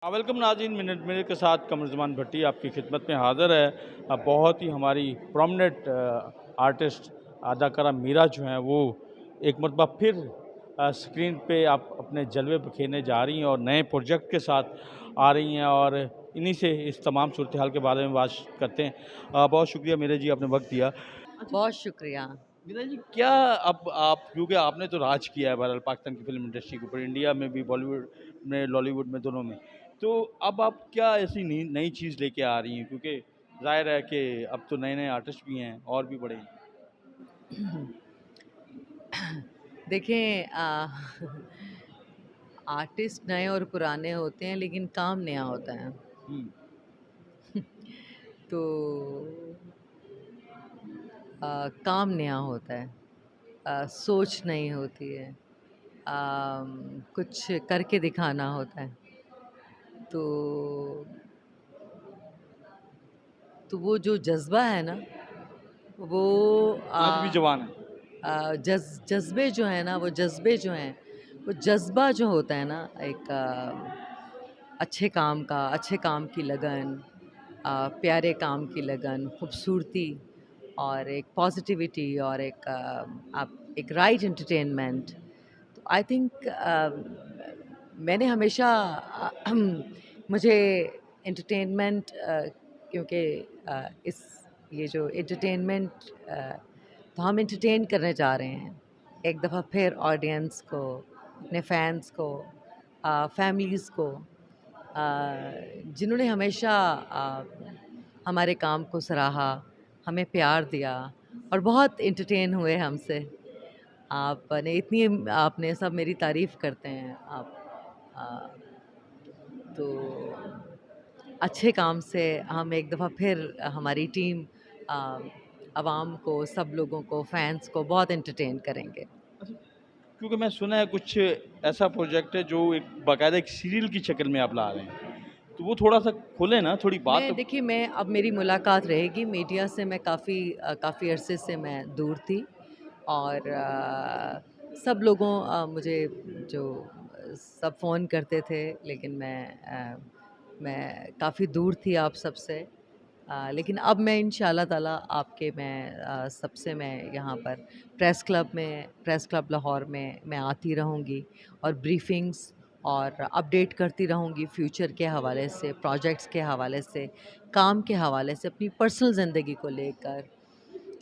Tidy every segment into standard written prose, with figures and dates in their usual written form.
Welcome नाज़रीन, minute minute के साथ कमरुज़्ज़मान भट्टी आपकी खिदमत में हाज़िर है। बहुत ही हमारी प्रोमिनेंट आर्टिस्ट अदाकारा मीरा जो हैं वो एक मरतबा फिर स्क्रीन पे आप अपने जलवे बिखेरने जा रही हैं और नए प्रोजेक्ट के साथ आ रही हैं और इन्हीं से इस तमाम सूरत हाल के बारे में बात करते हैं। बहुत शुक्रिया मीरा जी, आपने वक्त दिया। अच्छा बहुत शुक्रिया। मीरा जी, क्या अब आप, क्योंकि आपने तो राज किया है बहरहाल पाकिस्तान की फिल्म इंडस्ट्री के ऊपर, इंडिया में भी, बॉलीवुड में, लॉलीवुड में, दोनों में, तो अब आप क्या ऐसी नई नई चीज़ लेके आ रही हैं? क्योंकि ज़ाहिर है कि अब तो नए नए आर्टिस्ट भी हैं और भी बड़े हैं। देखें आर्टिस्ट नए और पुराने होते हैं लेकिन काम नया होता है। हम्म, तो काम नया होता है, सोच नहीं होती है, कुछ करके दिखाना होता है। तो वो जो जज़्बा है ना, वो आज भी जवान है। जज़्बे जो हैं ना, वो जज़्बे जो हैं, वो जज़्बा जो होता है ना, एक अच्छे काम का, अच्छे काम की लगन, प्यारे काम की लगन, खूबसूरती और एक पॉजिटिविटी और एक आप एक राइट एंटरटेनमेंट। तो आई थिंक मैंने हमेशा मुझे एंटरटेनमेंट क्योंकि इस ये जो एंटरटेनमेंट तो हम एंटरटेन करने जा रहे हैं एक दफ़ा फिर ऑडियंस को, अपने फैंस को, फैमिलीज़ को, जिन्होंने हमेशा हमारे काम को सराहा, हमें प्यार दिया और बहुत एंटरटेन हुए हमसे। आपने इतनी आपने सब मेरी तारीफ़ करते हैं आप, तो अच्छे काम से हम एक दफ़ा फिर हमारी टीम आवाम को, सब लोगों को, फैंस को बहुत एंटरटेन करेंगे। अच्छा, क्योंकि मैं सुना है कुछ ऐसा प्रोजेक्ट है जो एक बाकायदा एक सीरियल की शक्ल में आप ला रहे हैं, तो वो थोड़ा सा खोले ना, थोड़ी बात। मैं देखिए, मैं अब मेरी मुलाकात रहेगी मीडिया से। मैं काफ़ी अरसे से मैं दूर थी और सब लोगों मुझे जो सब फ़ोन करते थे, लेकिन मैं काफ़ी दूर थी आप सबसे। लेकिन अब मैं इंशाल्लाह ताला आपके सबसे मैं यहाँ पर प्रेस क्लब लाहौर में मैं आती रहूँगी और ब्रीफिंग्स और अपडेट करती रहूँगी फ्यूचर के हवाले से, प्रोजेक्ट्स के हवाले से, काम के हवाले से, अपनी पर्सनल ज़िंदगी को लेकर।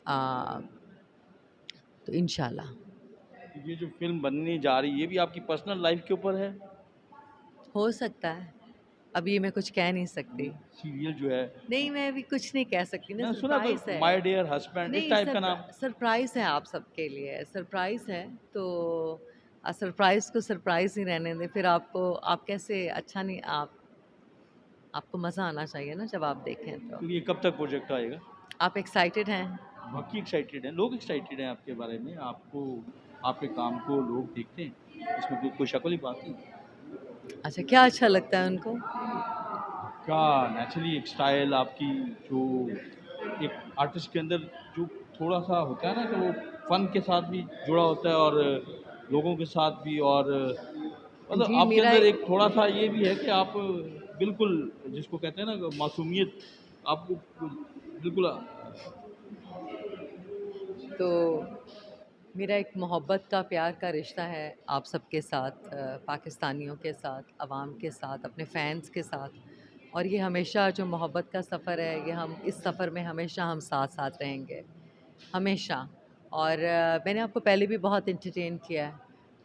अ, तो इंशाल्लाह ये जो फिल्म बनने जा रही है ये भी आपकी पर्सनल लाइफ के ऊपर है। हो सकता है। अभी मैं कुछ कह नहीं सकती। सीरियल जो है, नहीं, मैं अभी कुछ नहीं कह सकती ना, मैंने सुना कोई सरप्राइज़ है। माय डियर हस्बैंड इस नहीं, टाइप का नाम। सरप्राइज़ है आप सबके लिए, सरप्राइज़ है। तो सरप्राइज़ को सरप्राइज़ ही रहने दें। फिर आप कैसे अच्छा नहीं, आपको मज़ा आना चाहिए ना जब आप देखें तो। तो ये कब तक प्रोजेक्ट आएगा? आप एक्साइटेड हैं? बाकी एक्साइटेड हैं, लोग एक्साइटेड हैं आपके बारे में, आपको, आपके काम को लोग देखते हैं, इसमें कोई शक वाली बात नहीं। अच्छा, क्या अच्छा लगता है उनको? क्या नेचुरली एक स्टाइल आपकी, जो एक आर्टिस्ट के अंदर जो थोड़ा सा होता है ना कि वो फन के साथ भी जुड़ा होता है और लोगों के साथ भी, और मतलब जी, आपके मेरा अंदर एक थोड़ा सा ये भी है कि आप बिल्कुल, जिसको कहते हैं ना मासूमियत, आपको बिल्कुल। तो मेरा एक मोहब्बत का, प्यार का रिश्ता है आप सबके साथ, पाकिस्तानियों के साथ, अवाम के साथ, अपने फ़ैन्स के साथ। और ये हमेशा जो मोहब्बत का सफ़र है, ये हम इस सफ़र में हमेशा हम साथ-साथ रहेंगे, हमेशा। और मैंने आपको पहले भी बहुत एंटरटेन किया है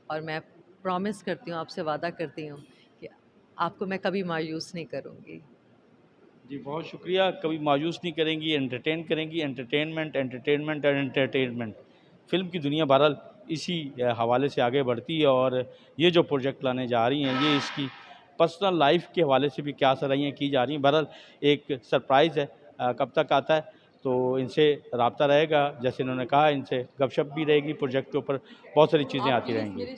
और मैं प्रॉमिस करती हूँ, आपसे वादा करती हूँ कि आपको मैं कभी मायूस नहीं करूँगी। जी, बहुत शुक्रिया। कभी मायूस नहीं करेंगी, एंटरटेन करेंगी, एंटरटेनमेंट, एंटरटेनमेंट और एंटरटेनमेंट। फ़िल्म की दुनिया बहरहाल इसी हवाले से आगे बढ़ती है और ये जो प्रोजेक्ट लाने जा रही हैं, ये इसकी पर्सनल लाइफ़ के हवाले से भी क्या सराहियाँ की जा रही हैं। बहरहाल एक सरप्राइज़ है, कब तक आता है, तो इनसे रब्ता रहेगा। जैसे इन्होंने कहा, इनसे गपशप भी रहेगी, प्रोजेक्ट के ऊपर बहुत सारी चीज़ें आप आती प्लीज़ रहेंगी। मेरे